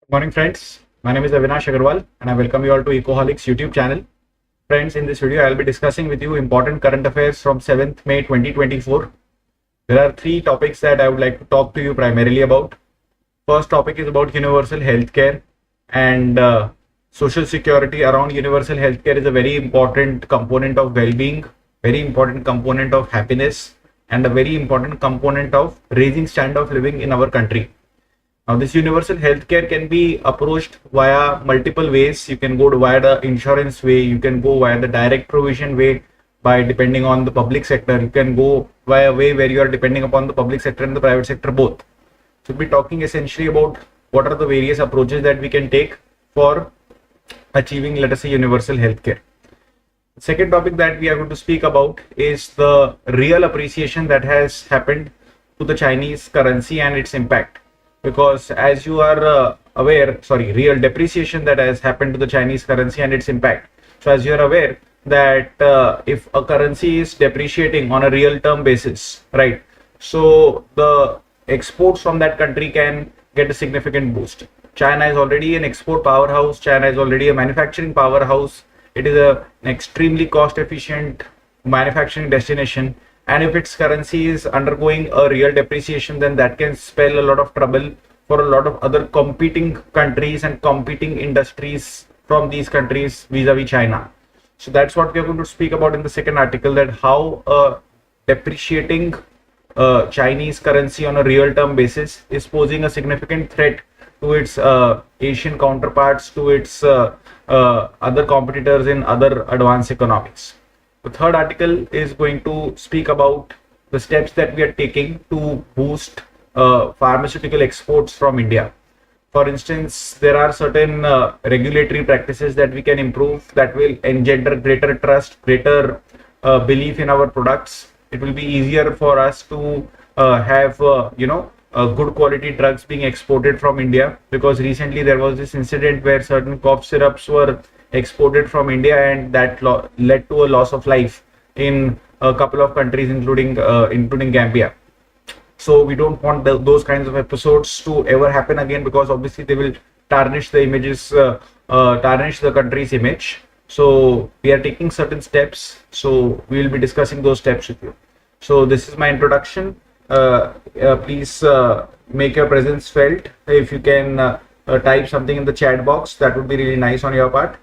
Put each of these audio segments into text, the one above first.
Good morning, friends. My name is Avinash Agarwal, and I welcome you all to Ecoholics YouTube channel. Friends, in this video, I'll be discussing with you important current affairs from 7th May 2024. There are three topics that I would like to talk to you primarily about. First topic is about universal healthcare and social security around universal healthcare is a very important component of well-being, very important component of happiness, and a very important component of raising standard of living in our country. Now, this universal healthcare can be approached via multiple ways. You can go via the insurance way, you can go via the direct provision way by depending on the public sector, you can go via a way where you are depending upon the public sector and the private sector both. So we'll be talking essentially about what are the various approaches that we can take for achieving, let us say, universal healthcare. The second topic that we are going to speak about is the real appreciation that has happened to the Chinese currency and its impact. Because as you are real depreciation that has happened to the Chinese currency and its impact. So as you are aware that if a currency is depreciating on a real term basis, right? So the exports from that country can get a significant boost. China is already an export powerhouse. China is already a manufacturing powerhouse. It is an extremely cost efficient manufacturing destination. And if its currency is undergoing a real depreciation, then that can spell a lot of trouble for a lot of other competing countries and competing industries from these countries vis-a-vis China. So that's what we are going to speak about in the second article, that how a depreciating Chinese currency on a real term basis is posing a significant threat to its Asian counterparts, to its other competitors in other advanced economies. The third article is going to speak about the steps that we are taking to boost pharmaceutical exports from India. For instance, there are certain regulatory practices that we can improve that will engender greater trust, greater belief in our products. It will be easier for us to have good quality drugs being exported from India, because recently there was this incident where certain cough syrups were exported from India and that led to a loss of life in a couple of countries, including Gambia. So we don't want those kinds of episodes to ever happen again, because obviously they will tarnish the images, tarnish the country's image. So we are taking certain steps. So we will be discussing those steps with you. So this is my introduction. Please make your presence felt. If you can type something in the chat box, that would be really nice on your part,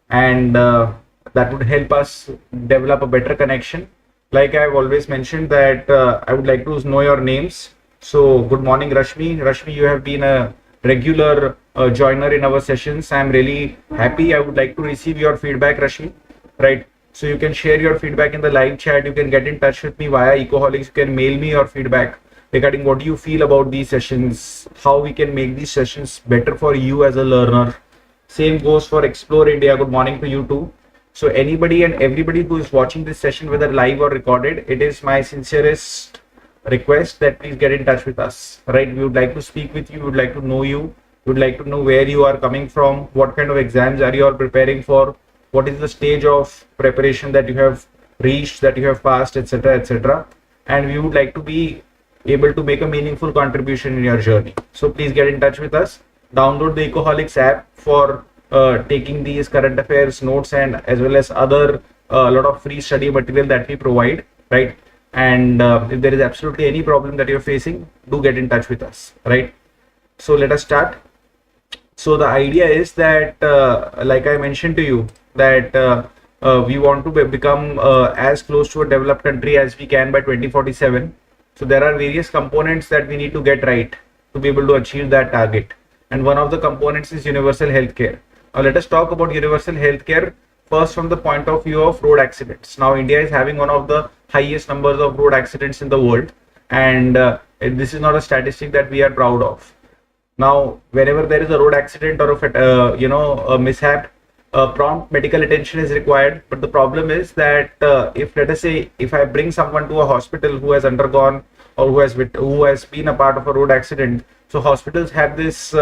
and that would help us develop a better connection. Like I've always mentioned that I would like to know your names. So good morning, Rashmi. Rashmi, you have been a regular joiner in our sessions. I'm really happy. I would like to receive your feedback, Rashmi, right? So you can share your feedback in the live chat. You can get in touch with me via Ecoholics. You can mail me your feedback regarding what you feel about these sessions, how we can make these sessions better for you as a learner. Same goes for Explore India. Good morning to you too. So anybody and everybody who is watching this session, whether live or recorded, it is my sincerest request that please get in touch with us, right? We would like to speak with you. We would like to know you. We would like to know where you are coming from. What kind of exams are you all preparing for? What is the stage of preparation that you have reached, that you have passed, etc., etc. And we would like to be able to make a meaningful contribution in your journey. So please get in touch with us. Download the Ecoholics app for taking these current affairs notes, and as well as other lot of free study material that we provide, right? And if there is absolutely any problem that you're facing, do get in touch with us, right? So let us start. So the idea is that like I mentioned to you, that we want to become as close to a developed country as we can by 2047. So there are various components that we need to get right to be able to achieve that target. And one of the components is universal healthcare. Now let us talk about universal healthcare first from the point of view of road accidents. Now India is having one of the highest numbers of road accidents in the world, and this is not a statistic that we are proud of. Now whenever there is a road accident or a mishap, prompt medical attention is required. But the problem is that if, let us say, if I bring someone to a hospital who has undergone or who has been a part of a road accident, so hospitals have this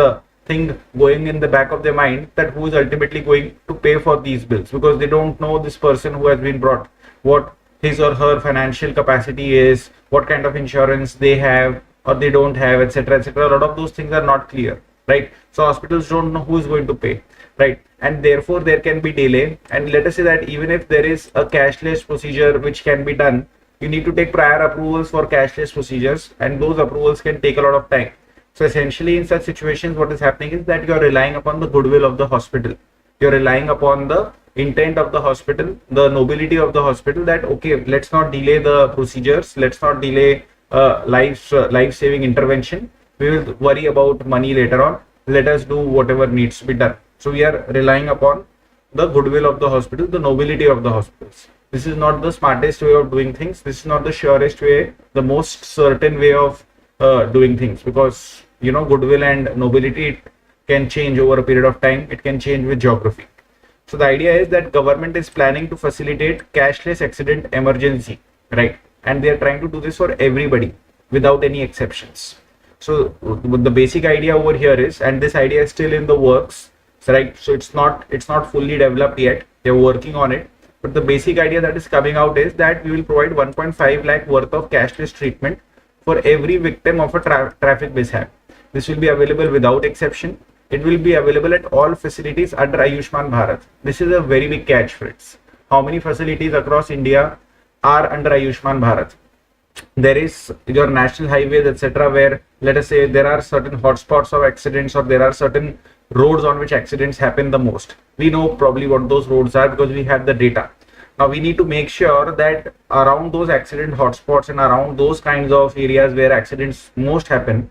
thing going in the back of their mind that who is ultimately going to pay for these bills, because they don't know this person who has been brought, what his or her financial capacity is, what kind of insurance they have or they don't have, etc., etc. A lot of those things are not clear. right? So hospitals don't know who is going to pay, right? And therefore there can be delay. And let us say that even if there is a cashless procedure which can be done, you need to take prior approvals for cashless procedures, and those approvals can take a lot of time. So essentially in such situations, what is happening is that you are relying upon the goodwill of the hospital. You're relying upon the intent of the hospital, the nobility of the hospital, that okay, let's not delay the procedures, let's not delay life-saving intervention. We will worry about money later on. Let us do whatever needs to be done. So we are relying upon the goodwill of the hospital, the nobility of the hospitals. This is not the smartest way of doing things. This is not the surest way, the most certain way of doing things, because goodwill and nobility, it can change over a period of time. It can change with geography. So the idea is that government is planning to facilitate cashless accident emergency, right? And they are trying to do this for everybody without any exceptions. So the basic idea over here is, and this idea is still in the works, right? So it's not fully developed yet. They're working on it. But the basic idea that is coming out is that we will provide 1.5 lakh worth of cashless treatment for every victim of a traffic mishap. This will be available without exception. It will be available at all facilities under Ayushman Bharat. This is a very big catch, friends. How many facilities across India are under Ayushman Bharat? There is your national highways, etc., where let us say there are certain hotspots of accidents, or there are certain roads on which accidents happen the most. We know probably what those roads are because we have the data. Now we need to make sure that around those accident hotspots and around those kinds of areas where accidents most happen,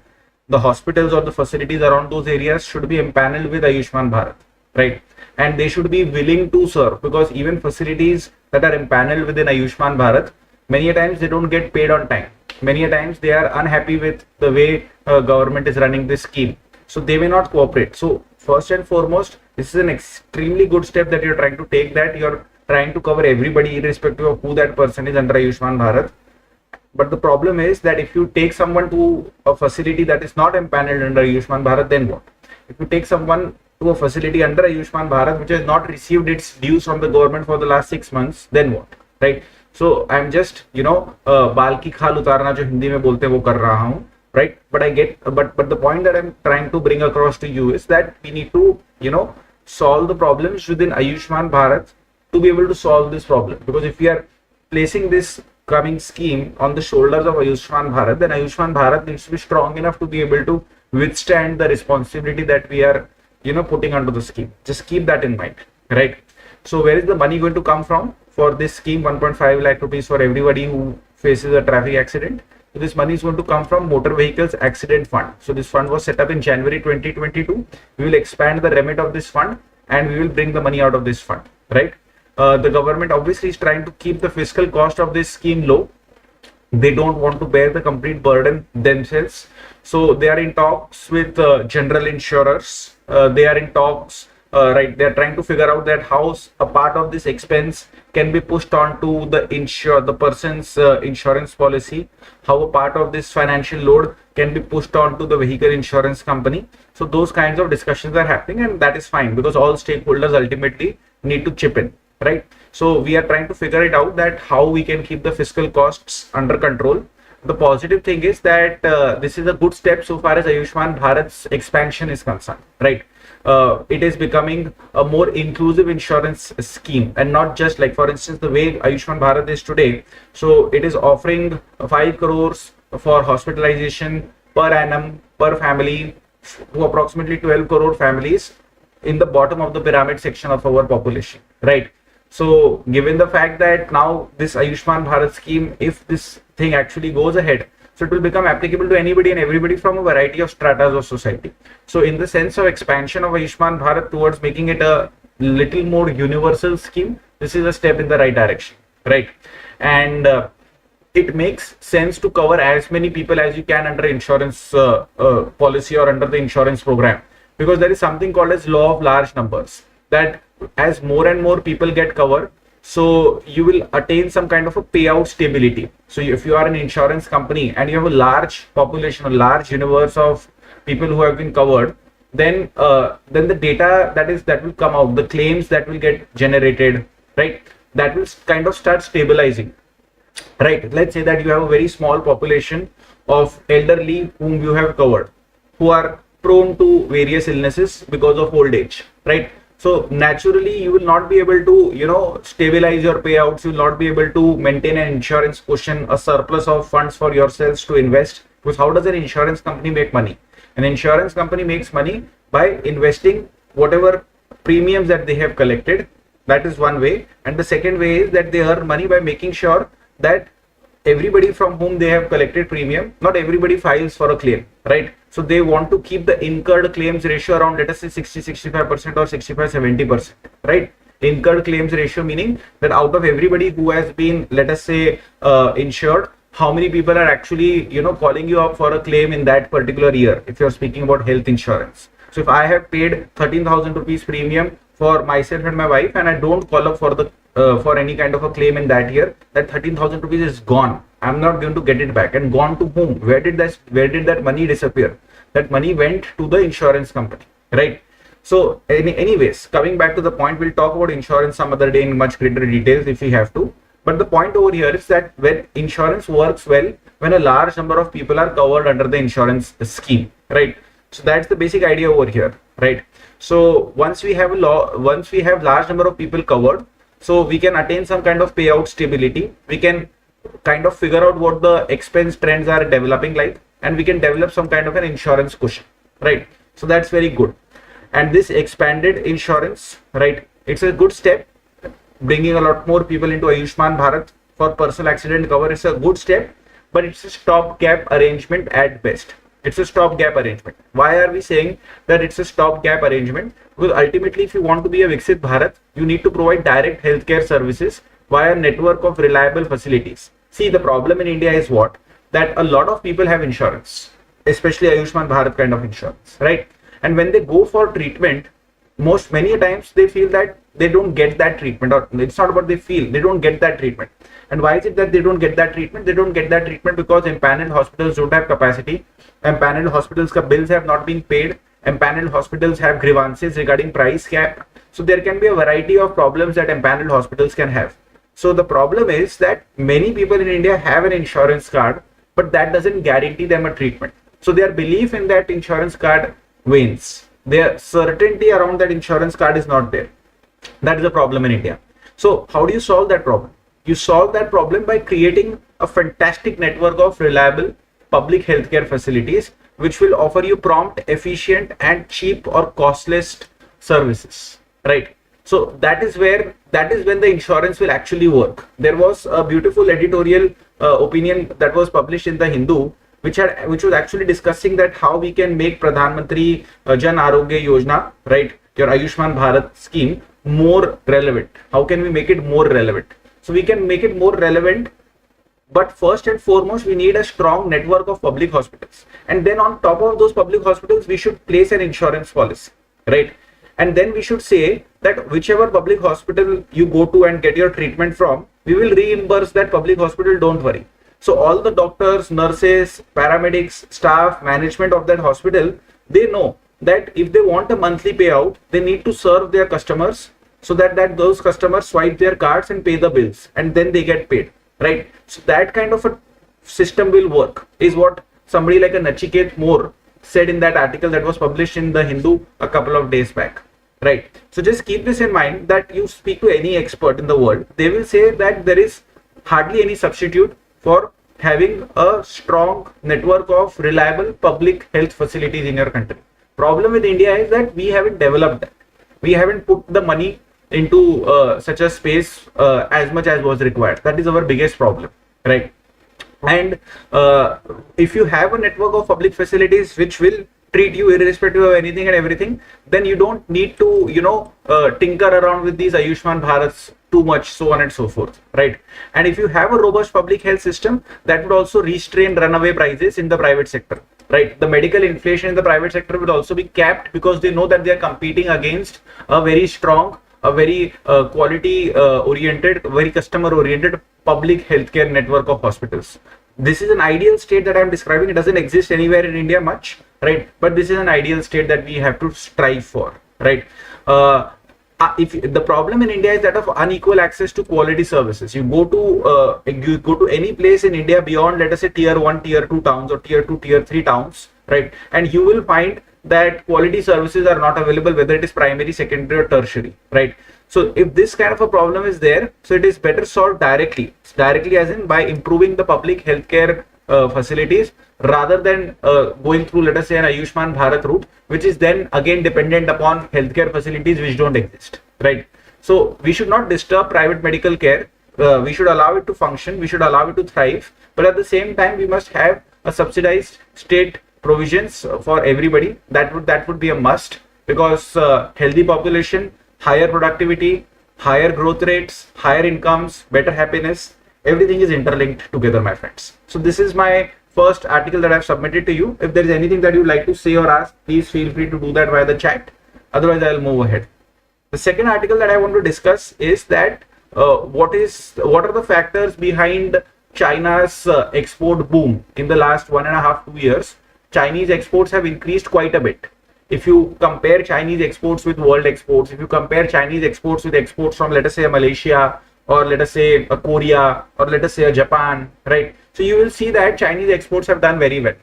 the hospitals or the facilities around those areas should be empaneled with Ayushman Bharat, right? And they should be willing to serve, because even facilities that are empaneled within Ayushman Bharat, many a times they don't get paid on time. Many a times they are unhappy with the way government is running this scheme. So they may not cooperate. So first and foremost, this is an extremely good step that you're trying to take, that you're trying to cover everybody irrespective of who that person is under Ayushman Bharat. But the problem is that if you take someone to a facility that is not empaneled under Ayushman Bharat, then what? If you take someone to a facility under Ayushman Bharat which has not received its dues from the government for the last 6 months, then what, right? So I'm just बाल की खाल उतारना जो हिंदी में बोलते हैं वो कर रहा हूँ, right? But the point that I'm trying to bring across to you is that we need to solve the problems within Ayushman Bharat to be able to solve this problem. Because if we are placing this coming scheme on the shoulders of Ayushman Bharat, then Ayushman Bharat needs to be strong enough to be able to withstand the responsibility that we are putting onto the scheme. Just keep that in mind, right? So where is the money going to come from for this scheme? 1.5 lakh rupees for everybody who faces a traffic accident. So this money is going to come from Motor Vehicles Accident Fund. So this fund was set up in January 2022. We will expand the remit of this fund and we will bring the money out of this fund, right? The government obviously is trying to keep the fiscal cost of this scheme low. They don't want to bear the complete burden themselves. So they are in talks with general insurers. They are in talks, right? They are trying to figure out that how a part of this expense can be pushed on to the person's insurance policy, how a part of this financial load can be pushed on to the vehicle insurance company. So those kinds of discussions are happening, and that is fine because all stakeholders ultimately need to chip in, right? So we are trying to figure it out that how we can keep the fiscal costs under control. The positive thing is that this is a good step so far as Ayushman Bharat's expansion is concerned, right? It is becoming a more inclusive insurance scheme, and not just like, for instance, the way Ayushman Bharat is today. So it is offering 5 crores for hospitalization per annum per family to approximately 12 crore families in the bottom of the pyramid section of our population, right? So given the fact that now this Ayushman Bharat scheme, if this thing actually goes ahead, so it will become applicable to anybody and everybody from a variety of stratas of society. So in the sense of expansion of Ayushman Bharat towards making it a little more universal scheme, this is a step in the right direction, right? And it makes sense to cover as many people as you can under insurance policy or under the insurance program, because there is something called as law of large numbers, that as more and more people get covered, so you will attain some kind of a payout stability. So if you are an insurance company and you have a large population, a large universe of people who have been covered, then the data that will come out, the claims that will get generated, right, that will kind of start stabilizing, right? Let's say that you have a very small population of elderly whom you have covered, who are prone to various illnesses because of old age, right? So naturally, you will not be able to, stabilize your payouts. You will not be able to maintain an insurance cushion, a surplus of funds for yourselves to invest. Because how does an insurance company make money? An insurance company makes money by investing whatever premiums that they have collected. That is one way. And the second way is that they earn money by making sure that everybody from whom they have collected premium, not everybody files for a claim, right? So they want to keep the incurred claims ratio around, let us say 60-65% or 65-70%, right? Incurred claims ratio meaning that out of everybody who has been, let us say, insured, how many people are actually, calling you up for a claim in that particular year, if you're speaking about health insurance. So if I have paid 13,000 rupees premium for myself and my wife, and I don't call up for the for any kind of a claim in that year, that 13,000 rupees is gone. I'm not going to get it back. And gone to whom? Where did that money disappear? That money went to the insurance company, right? So anyways, coming back to the point, we'll talk about insurance some other day in much greater details if we have to. But the point over here is that when insurance works well, when a large number of people are covered under the insurance scheme, right? So that's the basic idea over here, right? So once we have large number of people covered, so we can attain some kind of payout stability. We can kind of figure out what the expense trends are developing like, and we can develop some kind of an insurance cushion, right? So that's very good. And this expanded insurance, right? It's a good step, bringing a lot more people into Ayushman Bharat for personal accident cover. It's a good step, but it's a stopgap arrangement at best. It's a stopgap arrangement. Why are we saying that it's a stopgap arrangement? Because ultimately, if you want to be a Viksit Bharat, you need to provide direct healthcare services via a network of reliable facilities. See, the problem in India is what? That a lot of people have insurance, especially Ayushman Bharat kind of insurance, right? And when they go for treatment, many times they feel that they don't get that treatment, or it's not about they feel, they don't get that treatment. And why is it that they don't get that treatment? They don't get that treatment because empaneled hospitals don't have capacity. Empaneled hospitals' bills have not been paid. Empaneled hospitals have grievances regarding price cap. So there can be a variety of problems that empaneled hospitals can have. So the problem is that many people in India have an insurance card, but that doesn't guarantee them a treatment. So their belief in that insurance card wanes. Their certainty around that insurance card is not there. That is a problem in India. So how do you solve that problem? You solve that problem by creating a fantastic network of reliable public healthcare facilities, which will offer you prompt, efficient, and cheap or costless services, right? So that is when the insurance will actually work. There was a beautiful editorial opinion that was published in the Hindu, which was actually discussing that how we can make Pradhan Mantri Jan Arogya Yojana, right, your Ayushman Bharat scheme, more relevant. How can we make it more relevant? So we can make it more relevant, but first and foremost, we need a strong network of public hospitals. And then on top of those public hospitals, we should place an insurance policy, right? And then we should say that whichever public hospital you go to and get your treatment from, we will reimburse that public hospital, don't worry. So all the doctors, nurses, paramedics, staff, management of that hospital, they know that if they want a monthly payout, they need to serve their customers so that those customers swipe their cards and pay the bills, and then they get paid, right? So that kind of a system will work, is what somebody like a Nachiket Moore said in that article that was published in the Hindu a couple of days back, right? So just keep this in mind, that you speak to any expert in the world, they will say that there is hardly any substitute for having a strong network of reliable public health facilities in your country. Problem with India is that we haven't developed that. We haven't put the money into such a space as much as was required. That is our biggest problem, right? And if you have a network of public facilities which will treat you irrespective of anything and everything, then you don't need to, tinker around with these Ayushman Bharats too much, so on and so forth, right? And if you have a robust public health system, that would also restrain runaway prices in the private sector, right? The medical inflation in the private sector would also be capped, because they know that they are competing against a very strong, a very quality oriented, very customer oriented public healthcare network of hospitals. This is an ideal state that I am describing. It doesn't exist anywhere in India much, right? But this is an ideal state that we have to strive for, right? If the problem in India is that of unequal access to quality services. You go to any place in India beyond, let us say, tier 1, tier 2 towns, or tier 2, tier 3 towns, right? And you will find that quality services are not available, whether it is primary, secondary, or tertiary, right? So if this kind of a problem is there, so it is better solved directly as in by improving the public healthcare facilities, rather than going through, let us say, an Ayushman Bharat route, which is then again dependent upon healthcare facilities which don't exist, right? So we should not disturb private medical care. We should allow it to function. We should allow it to thrive. But at the same time, we must have a subsidized state provisions for everybody. That would be a must, because healthy population, higher productivity, higher growth rates, higher incomes, better happiness, everything is interlinked together, my friends. So this is my first article that I've submitted to you. If there is anything that you'd like to say or ask, please feel free to do that via the chat. Otherwise, I'll move ahead. The second article that I want to discuss is that what are the factors behind China's export boom in the last 1.5 to 2 years. Chinese exports have increased quite a bit. If you compare Chinese exports with world exports, if you compare Chinese exports with exports from, let us say, Malaysia, or let us say Korea, or let us say Japan, right? So you will see that Chinese exports have done very well.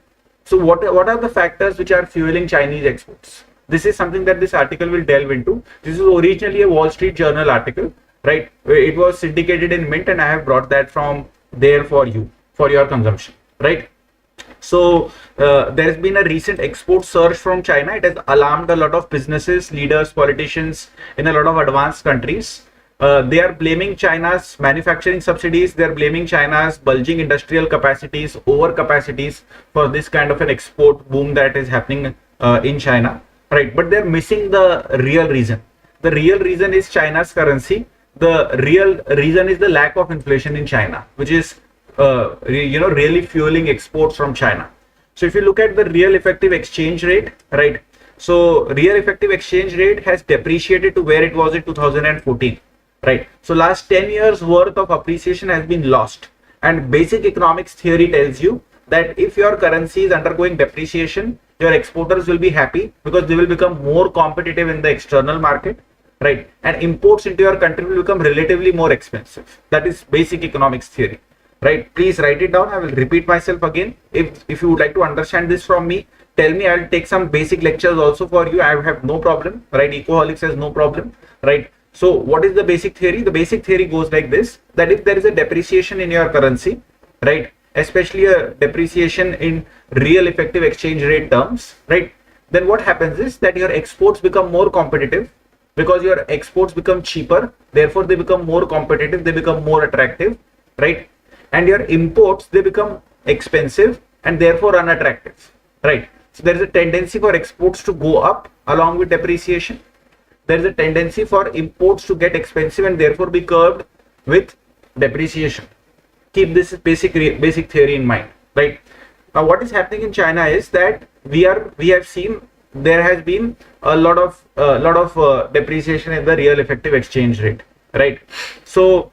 So what are the factors which are fueling Chinese exports? This is something that this article will delve into. This is originally a Wall Street Journal article, right? It was syndicated in Mint, and I have brought that from there for you, for your consumption, right? So there has been a recent export surge from China. It has alarmed a lot of businesses, leaders, politicians in a lot of advanced countries. They are blaming China's manufacturing subsidies. They are blaming China's bulging industrial capacities, overcapacities, for this kind of an export boom that is happening in China, right? But they're missing the real reason. The real reason is China's currency. The real reason is the lack of inflation in China, which is really fueling exports from China. So if you look at the real effective exchange rate, right? So real effective exchange rate has depreciated to where it was in 2014. Right. So last 10 years worth of appreciation has been lost. And basic economics theory tells you that if your currency is undergoing depreciation, your exporters will be happy because they will become more competitive in the external market, right? And imports into your country will become relatively more expensive. That is basic economics theory, right? Please write it down. I will repeat myself again. If you would like to understand this from me, tell me. I will take some basic lectures also for you. I have no problem, right? Ecoholics has no problem, right? So what is the basic theory? The basic theory goes like this, that if there is a depreciation in your currency, right, especially a depreciation in real effective exchange rate terms, right, then what happens is that your exports become more competitive because your exports become cheaper. Therefore, they become more competitive, they become more attractive, right? And your imports, they become expensive and therefore unattractive, right? So there is a tendency for exports to go up along with depreciation. There is a tendency for imports to get expensive and therefore be curbed with depreciation. Keep this basic theory in mind, right? Now, what is happening in China is that we have seen there has been a lot of depreciation in the real effective exchange rate, right? So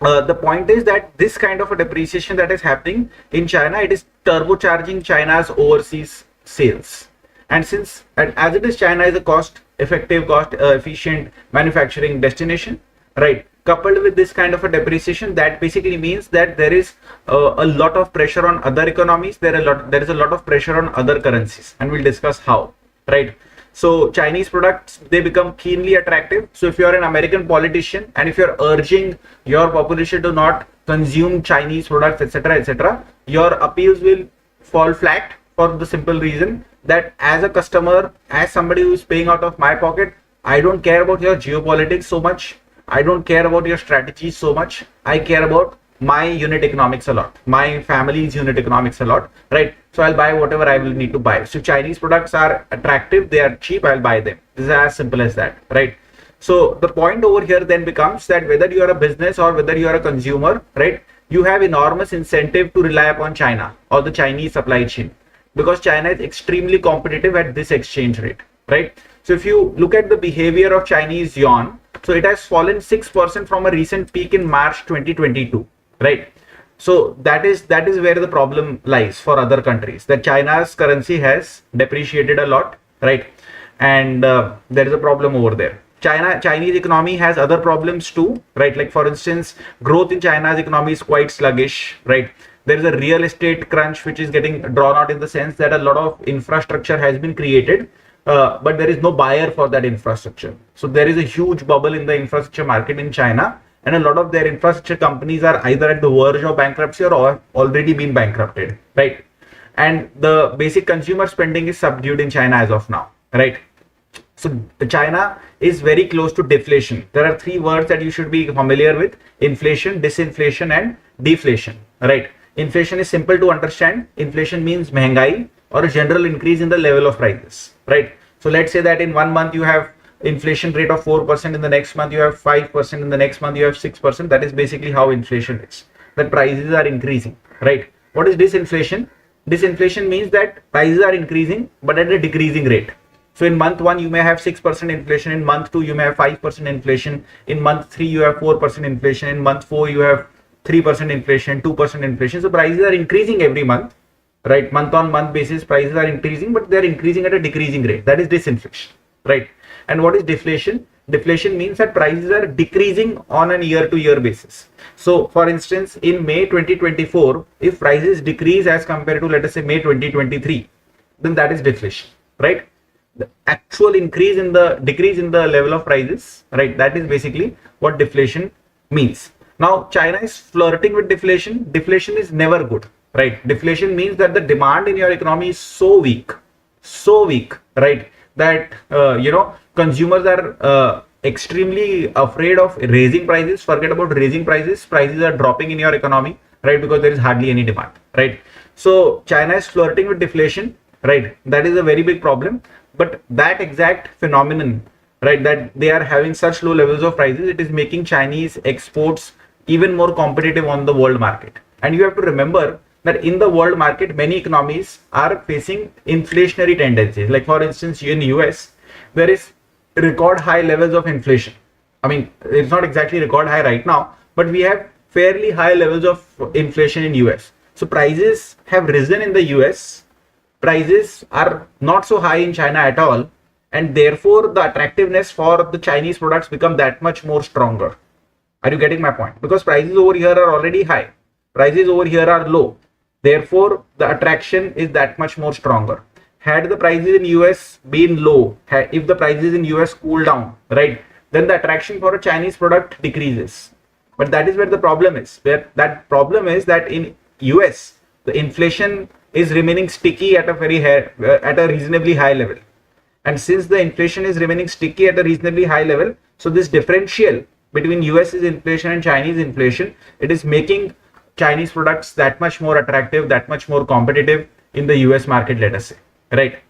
the point is that this kind of a depreciation that is happening in China, it is turbocharging China's overseas sales. And since, as it is, China is a cost efficient manufacturing destination, right? Coupled with this kind of a depreciation, that basically means that there is a lot of pressure on other economies. There is a lot of pressure on other currencies, and we'll discuss how, right? So Chinese products, they become keenly attractive. So if you are an American politician and if you're urging your population to not consume Chinese products, etc., your appeals will fall flat, for the simple reason that as a customer, as somebody who is paying out of my pocket, I don't care about your geopolitics so much. I don't care about your strategies so much. I care about my unit economics a lot, my family's unit economics a lot, right? So I'll buy whatever I will need to buy. So Chinese products are attractive, they are cheap, I'll buy them. This is as simple as that, right? So the point over here then becomes that whether you are a business or whether you are a consumer, right, you have enormous incentive to rely upon China or the Chinese supply chain, because China is extremely competitive at this exchange rate, right? So if you look at the behavior of Chinese yuan, so it has fallen 6% from a recent peak in March 2022, right? So that is where the problem lies for other countries, that China's currency has depreciated a lot, right? And there is a problem over there. Chinese economy has other problems too, right? Like for instance, growth in China's economy is quite sluggish, right? there is a real estate crunch which is getting drawn out in the sense that a lot of infrastructure has been created, but there is no buyer for that infrastructure. So there is a huge bubble in the infrastructure market in China, and a lot of their infrastructure companies are either at the verge of bankruptcy or already been bankrupted, right? And the basic consumer spending is subdued in China as of now, right? So China is very close to deflation. There are three words that you should be familiar with: inflation, disinflation, and deflation, right? Inflation is simple to understand. Inflation means mehengai, or a general increase in the level of prices, right? So let's say that in 1 month you have inflation rate of 4%, in the next month you have 5%, in the next month you have 6%. That is basically how inflation is, that prices are increasing, right? What is disinflation? Disinflation means that prices are increasing but at a decreasing rate. So in month 1 you may have 6% inflation, in month 2 you may have 5% inflation, in month 3 you have 4% inflation, in month 4 you have 3% inflation, 2% inflation. So prices are increasing every month, right? Month on month basis prices are increasing, but they are increasing at a decreasing rate. That is disinflation, right? And what is deflation? Deflation means that prices are decreasing on an year to year basis. So for instance, in May 2024, if prices decrease as compared to, let us say, May 2023, then that is deflation, right? The actual increase in the decrease in the level of prices, right? That is basically what deflation means. Now China is flirting with deflation. Deflation is never good, right? Deflation means that the demand in your economy is so weak, right? That consumers are extremely afraid of raising prices. Forget about raising prices. Prices are dropping in your economy, right? Because there is hardly any demand, right? So China is flirting with deflation, right? That is a very big problem. But that exact phenomenon, right, that they are having such low levels of prices, it is making Chinese exports even more competitive on the world market. And you have to remember that in the world market, many economies are facing inflationary tendencies. Like for instance, in US, there is record high levels of inflation. I mean, it's not exactly record high right now, but we have fairly high levels of inflation in US. So prices have risen in the US. Prices are not so high in China at all, and therefore the attractiveness for the Chinese products become that much more stronger. Are you getting my point? Because prices over here are already high, prices over here are low, therefore the attraction is that much more stronger. Had the prices in US been low, if the prices in US cool down, right, then the attraction for a Chinese product decreases. But that is where the problem is. Where that problem is that in US the inflation is remaining sticky at a reasonably high level, and since the inflation is remaining sticky at a reasonably high level, so this differential between US's inflation and Chinese inflation, it is making Chinese products that much more attractive, that much more competitive in the US market, let us say, right?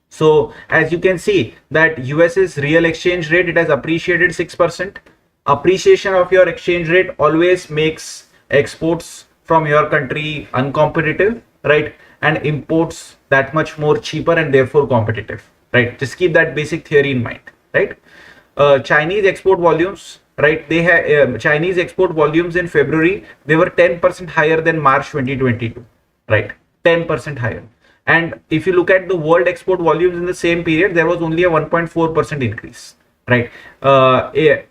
So as you can see that US's real exchange rate, it has appreciated 6%. Appreciation of your exchange rate always makes exports from your country uncompetitive, right, and imports that much more cheaper and therefore competitive, right? Just keep that basic theory in mind, right? Chinese export volumes, right, they have Chinese export volumes in February, they were 10% higher than March 2022, right? 10% higher. And if you look at the world export volumes in the same period, there was only a 1.4% increase, right?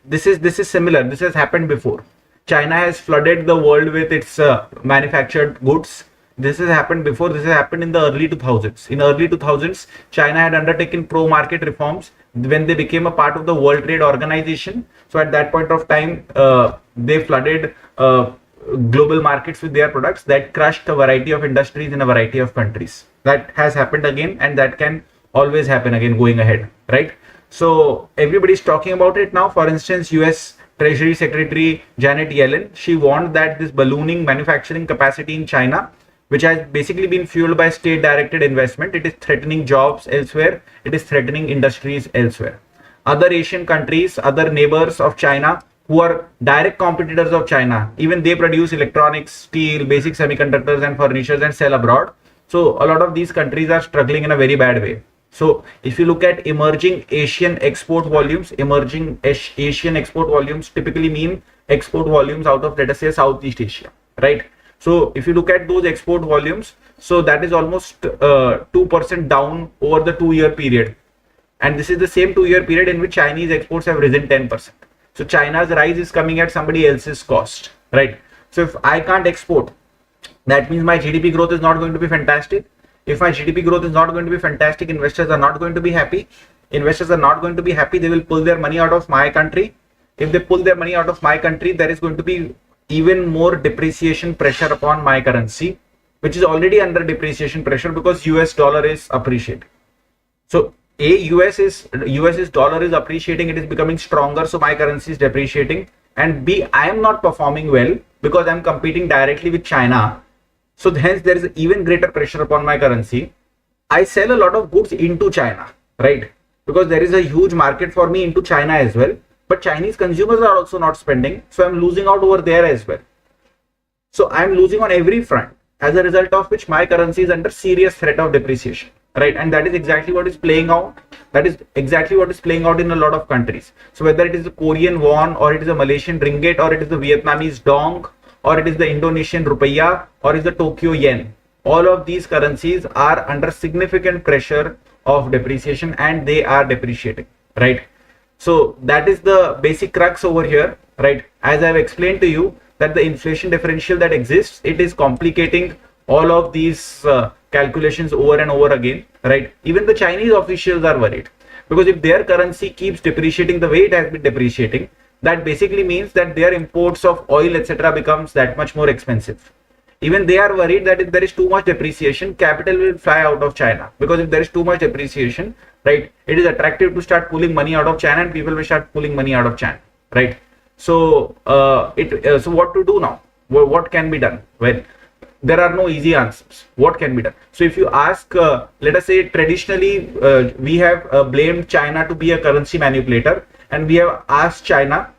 This is similar. This has happened before. China has flooded the world with its manufactured goods. This has happened before. This has happened in the early 2000s. In early 2000s, China had undertaken pro-market reforms when they became a part of the World Trade Organization. So at that point of time, they flooded global markets with their products that crushed a variety of industries in a variety of countries. That has happened again, and that can always happen again going ahead, right? So everybody's talking about it now. For instance, US Treasury Secretary Janet Yellen, she warned that this ballooning manufacturing capacity in China, which has basically been fueled by state directed investment, it is threatening jobs elsewhere, it is threatening industries elsewhere. Other Asian countries, other neighbors of China who are direct competitors of China, even they produce electronics, steel, basic semiconductors and furnitures and sell abroad. So a lot of these countries are struggling in a very bad way. So if you look at emerging Asian export volumes, typically mean export volumes out of, let us say, Southeast Asia, right? So if you look at those export volumes, so that is almost 2% down over the 2-year period. And this is the same 2-year period in which Chinese exports have risen 10%. So China's rise is coming at somebody else's cost, right? So if I can't export, That means my GDP growth is not going to be fantastic. If my GDP growth is not going to be fantastic, investors are not going to be happy. Investors are not going to be happy. They will pull their money out of my country. If they pull their money out of my country, there is going to be even more depreciation pressure upon my currency, which is already under depreciation pressure because US dollar is appreciating. So A, US's dollar is appreciating, it is becoming stronger, so my currency is depreciating. And B, I am not performing well because I am competing directly with China. So hence there is even greater pressure upon my currency. I sell a lot of goods into China, right? Because there is a huge market for me into China as well. But Chinese consumers are also not spending, so I'm losing out over there as well. So I'm losing on every front, as a result of which my currency is under serious threat of depreciation, right? And that is exactly what is playing out. That is exactly what is playing out in a lot of countries. So whether it is the Korean won, or it is the Malaysian ringgit, or it is the Vietnamese dong, or it is the Indonesian rupiah, or it is the Tokyo yen, all of these currencies are under significant pressure of depreciation and they are depreciating, right? So that is the basic crux over here, right? As I've explained to you that the inflation differential that exists, it is complicating all of these calculations over and over again, right? Even the Chinese officials are worried because if their currency keeps depreciating the way it has been depreciating, that basically means that their imports of oil, etc., becomes that much more expensive. Even they are worried that if there is too much depreciation, capital will fly out of China, because if there is too much depreciation, right, it is attractive to start pulling money out of China and people will start pulling money out of China, right? So so what to do now? What can be done? Well, there are no easy answers. What can be done? So if you ask, let us say traditionally we have blamed China to be a currency manipulator, and we have asked China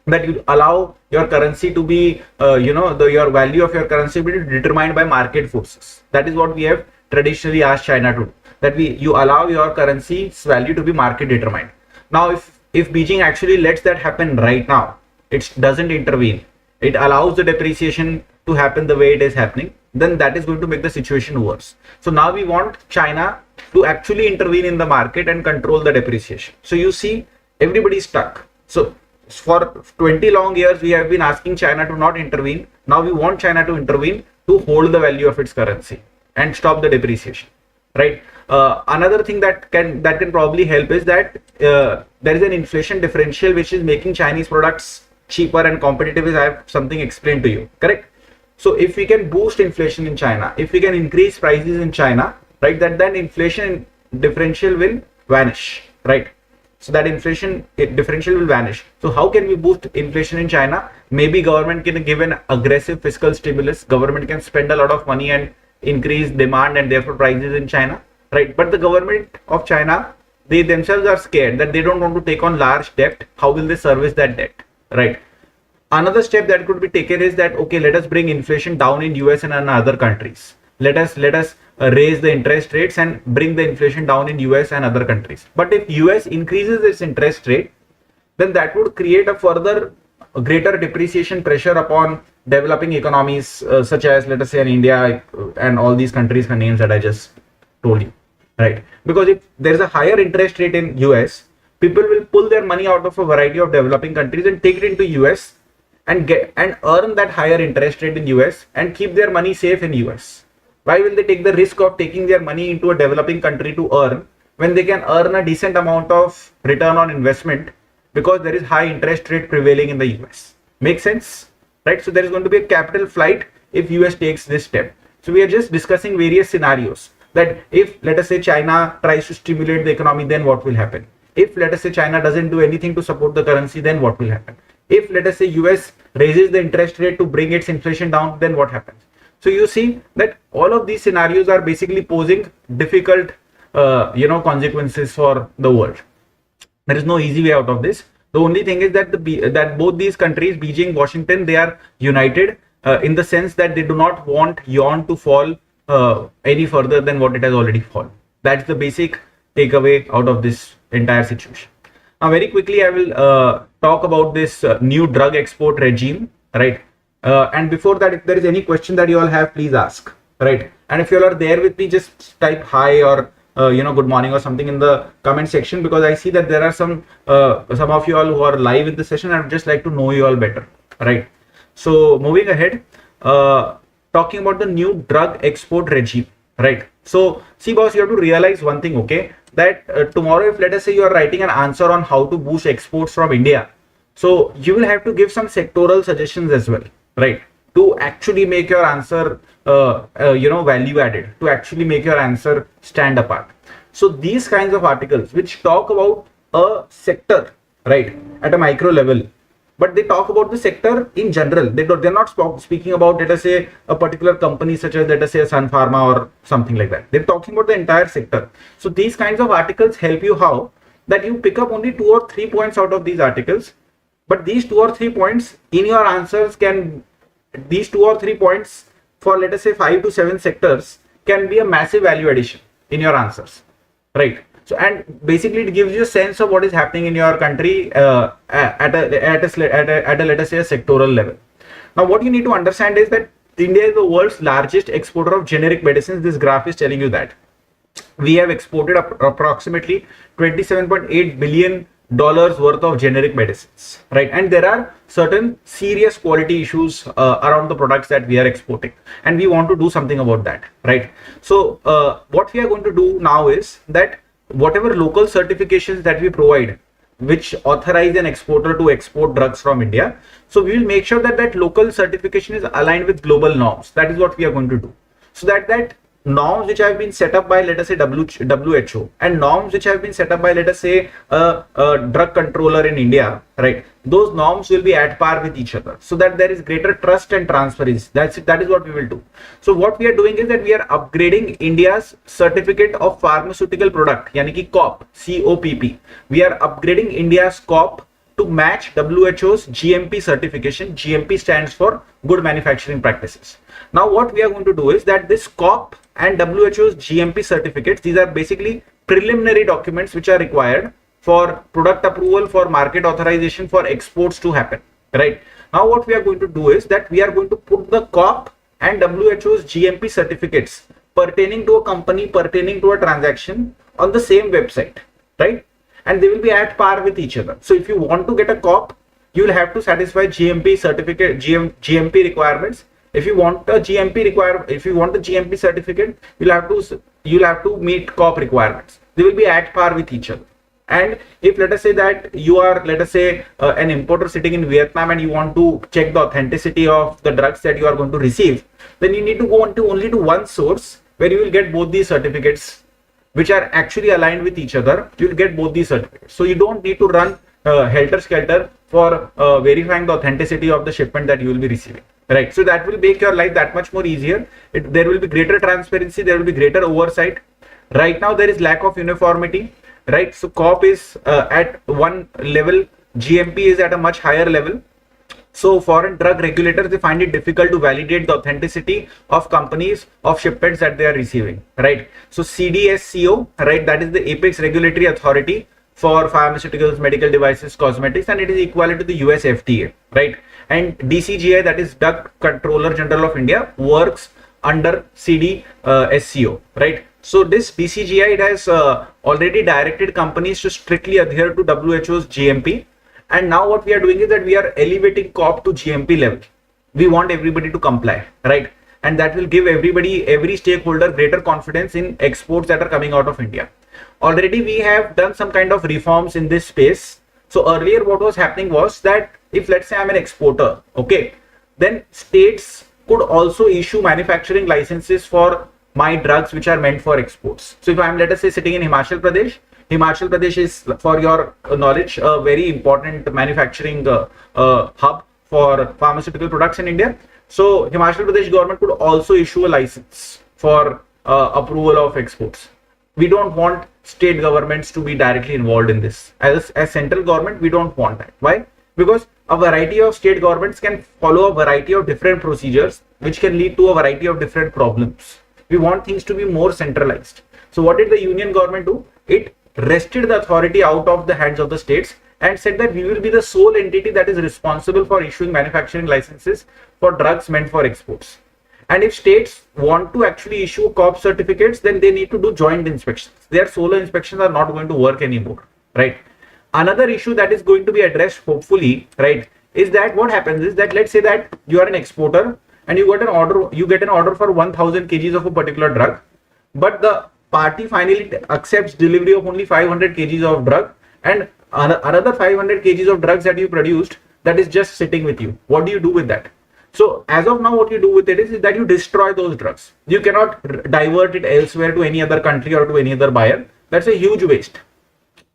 that you allow your currency to be, your value of your currency to be determined by market forces. That is what we have traditionally asked China to do. That you allow your currency's value to be market determined. Now, if Beijing actually lets that happen right now, it doesn't intervene, it allows the depreciation to happen the way it is happening, then that is going to make the situation worse. So now we want China to actually intervene in the market and control the depreciation. So you see, everybody is stuck. So for 20 long years, we have been asking China to not intervene. Now we want China to intervene to hold the value of its currency and stop the depreciation, right? Another thing that can probably help is that there is an inflation differential which is making Chinese products cheaper and competitive, as I have something explained to you, correct? So if we can boost inflation in China, if we can increase prices in China, right, then inflation differential will vanish, right? So that inflation differential will vanish. So how can we boost inflation in China? Maybe government can give an aggressive fiscal stimulus. Government can spend a lot of money and increase demand and therefore prices in China, right? But the government of China, they themselves are scared that they don't want to take on large debt. How will they service that debt, right? Another step that could be taken is that, okay, let us bring inflation down in US and in other countries. Let us raise the interest rates and bring the inflation down in US and other countries. But if US increases its interest rate, then that would create a further greater depreciation pressure upon developing economies such as, let us say, in India and all these countries, the names that I just told you, right? Because if there is a higher interest rate in US, people will pull their money out of a variety of developing countries and take it into US and earn that higher interest rate in US and keep their money safe in US. Why will they take the risk of taking their money into a developing country to earn when they can earn a decent amount of return on investment because there is high interest rate prevailing in the US? Make sense, right? So there is going to be a capital flight if US takes this step. So we are just discussing various scenarios that if, let us say, China tries to stimulate the economy, then what will happen? If, let us say, China doesn't do anything to support the currency, then what will happen? If, let us say, US raises the interest rate to bring its inflation down, then what happens? So you see that all of these scenarios are basically posing difficult, consequences for the world. There is no easy way out of this. The only thing is that that both these countries, Beijing, Washington, they are united in the sense that they do not want yuan to fall any further than what it has already fallen. That's the basic takeaway out of this entire situation. Now, very quickly, I will talk about this new drug export regime, right? And before that, if there is any question that you all have, please ask, right? And if you all are there with me, just type hi or good morning or something in the comment section, because I see that there are some of you all who are live in the session. I would just like to know you all better, right? So moving ahead, talking about the new drug export regime, right? So see boss, you have to realize one thing, okay, that tomorrow if let us say you are writing an answer on how to boost exports from India, so you will have to give some sectoral suggestions as well, right, to actually make your answer value added, to actually make your answer stand apart. So these kinds of articles which talk about a sector, right, at a micro level, but they talk about the sector in general. They're not speaking about, let us say, a particular company such as, let us say, a Sun Pharma or something like that. They're talking about the entire sector. So these kinds of articles help you how? That you pick up only 2 or 3 points out of these articles, but these 2 or 3 points in your answers these 2 or 3 points for, let us say, 5 to 7 sectors can be a massive value addition in your answers, right? So, and basically it gives you a sense of what is happening in your country at a let us say a sectoral level. Now what you need to understand is that India is the world's largest exporter of generic medicines. This graph is telling you that we have exported approximately $27.8 billion worth of generic medicines, right? And there are certain serious quality issues around the products that we are exporting, and we want to do something about that, right? So what we are going to do now is that whatever local certifications that we provide which authorize an exporter to export drugs from India, so we will make sure that that local certification is aligned with global norms. That is what we are going to do, so that norms which have been set up by, let us say, WHO, and norms which have been set up by, let us say, a drug controller in India, right, those norms will be at par with each other, so that there is greater trust and transparency. That is what we will do. So what we are doing is that we are upgrading India's certificate of pharmaceutical product, yani ki COP, COPP. We are upgrading India's COP to match WHO's GMP certification. GMP stands for Good Manufacturing Practices. Now what we are going to do is that this COP and WHO's GMP certificates, these are basically preliminary documents which are required for product approval, for market authorization, for exports to happen, right? Now what we are going to do is that we are going to put the COP and WHO's GMP certificates pertaining to a company, pertaining to a transaction on the same website, right? And they will be at par with each other. So if you want to get a COP, you will have to satisfy GMP certificate, GMP requirements. If you want a GMP certificate, you'll have to meet COP requirements. They will be at par with each other. And if let us say that you are, let us say, an importer sitting in Vietnam and you want to check the authenticity of the drugs that you are going to receive, then you need to go only to one source where you will get both these certificates which are actually aligned with each other. You will get both these certificates. So you don't need to run helter-skelter for verifying the authenticity of the shipment that you will be receiving, right? So that will make your life that much more easier. There will be greater transparency, there will be greater oversight. Right now there is lack of uniformity, right? So COP is at one level, GMP is at a much higher level. So foreign drug regulators, they find it difficult to validate the authenticity of companies of shipments that they are receiving, right? So CDSCO, right, that is the apex regulatory authority for pharmaceuticals, medical devices, cosmetics, and it is equivalent to the US FDA, right? And DCGI, that is Drug Controller General of India, works under CDSCO, right? So this DCGI, it has already directed companies to strictly adhere to WHO's GMP. And now what we are doing is that we are elevating COP to GMP level. We want everybody to comply, right? And that will give every stakeholder greater confidence in exports that are coming out of India. Already we have done some kind of reforms in this space. So earlier what was happening was that if let's say I'm an exporter, okay, then states could also issue manufacturing licenses for my drugs which are meant for exports. So if I'm, let us say, sitting in Himachal Pradesh is, for your knowledge, a very important manufacturing hub for pharmaceutical products in India. So Himachal Pradesh government could also issue a license for approval of exports. We don't want state governments to be directly involved in this. As central government, we don't want that. Why? Because a variety of state governments can follow a variety of different procedures which can lead to a variety of different problems. We want things to be more centralized. So what did the union government do? It wrested the authority out of the hands of the states and said that we will be the sole entity that is responsible for issuing manufacturing licenses for drugs meant for exports. And if states want to actually issue COP certificates, then they need to do joint inspections. Their solo inspections are not going to work anymore, right? Another issue that is going to be addressed, hopefully, right, is that what happens is that let's say that you are an exporter and you get an order for 1000 kgs of a particular drug, but the party finally accepts delivery of only 500 kgs of drug, and another 500 kgs of drugs that you produced, that is just sitting with you. What do you do with that? So as of now, what you do with it is that you destroy those drugs. You cannot divert it elsewhere to any other country or to any other buyer. That's a huge waste.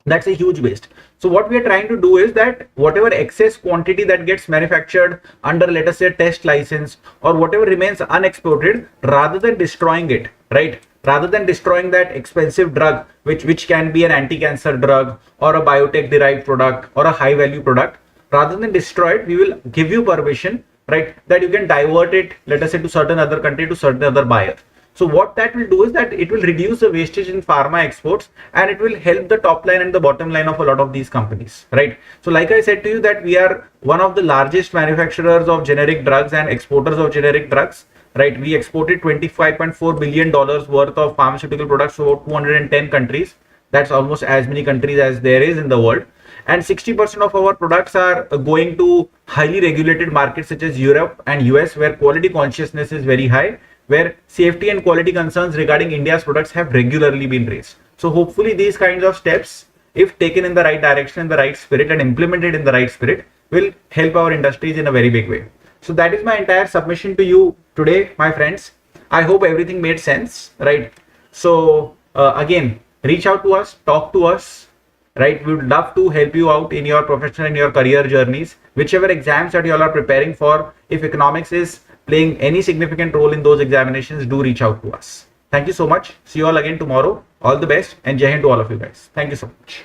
That's a huge waste. So what we are trying to do is that whatever excess quantity that gets manufactured under, let us say, test license, or whatever remains unexported, rather than destroying it, right? Rather than destroying that expensive drug, which can be an anti-cancer drug or a biotech derived product or a high value product, rather than destroy it, we will give you permission, right, that you can divert it, let us say, to certain other country, to certain other buyer. So what that will do is that it will reduce the wastage in pharma exports, and it will help the top line and the bottom line of a lot of these companies, right? So like I said to you, that we are one of the largest manufacturers of generic drugs and exporters of generic drugs, right? We exported $25.4 billion worth of pharmaceutical products to about 210 countries. That's almost as many countries as there is in the world. And 60% of our products are going to highly regulated markets such as Europe and US, where quality consciousness is very high, where safety and quality concerns regarding India's products have regularly been raised. So hopefully these kinds of steps, if taken in the right direction, in the right spirit, and implemented in the right spirit, will help our industries in a very big way. So that is my entire submission to you today, my friends. I hope everything made sense, right? So again, reach out to us, talk to us, right? We would love to help you out in your professional and your career journeys, whichever exams that you all are preparing for. If economics is playing any significant role in those examinations, do reach out to us. Thank you so much. See you all again tomorrow. All the best, and Jai Hind to all of you guys. Thank you so much.